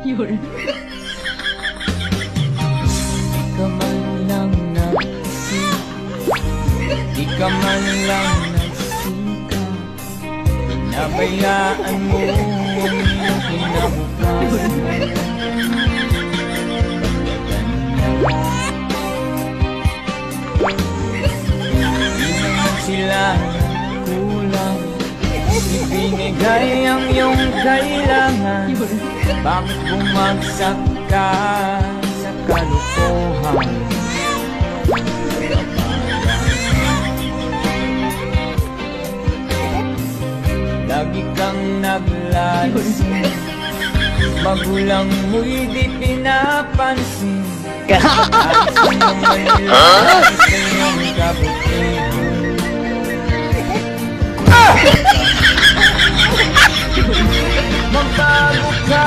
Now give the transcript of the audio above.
Yun. Di ka man lang nagsisip, di ka man lang nagsika, pinabayaan mo ang iyong kinabukasan. Di naman sila kulang, ibinigay ang iyong kailangan. Bakit bumagsak ka sa kalokohan? Lagi kang naglalasing, magulang mo'y di pinapansin. Ayos mo naman nila sa iyong kabutihan. Magbago ka